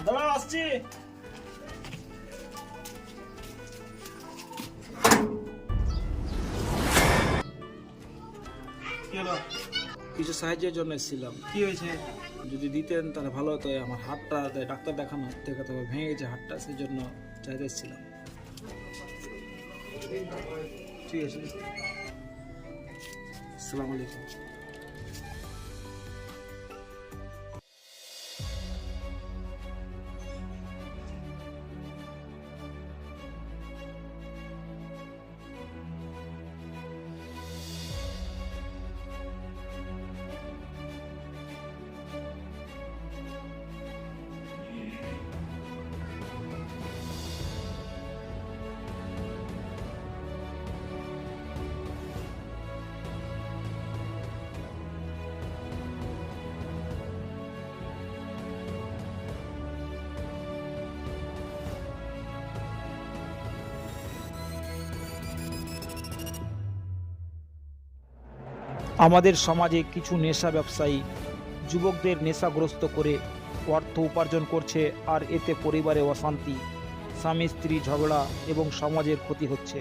দাঁড়া আসছি। কি হলো? কিছু সাহায্যের জন্য এসেছিলাম। কি হয়েছে? যদি দিতেন তাহলে ভালো হতো। আমার হাতটা ডাক্তার দেখানো থেকে তো ভেঙে গেছে হাতটা, সেই জন্য চাইতে এসেছিলাম। ঠিক আছে। আসসালামু আলাইকুম। আমাদের সমাজে কিছু নেশা ব্যবসায়ী যুবকদের নেশাগ্রস্ত করে অর্থ উপার্জন করছে, আর এতে পরিবারে অশান্তি, স্বামী স্ত্রী ঝগড়া এবং সমাজের ক্ষতি হচ্ছে।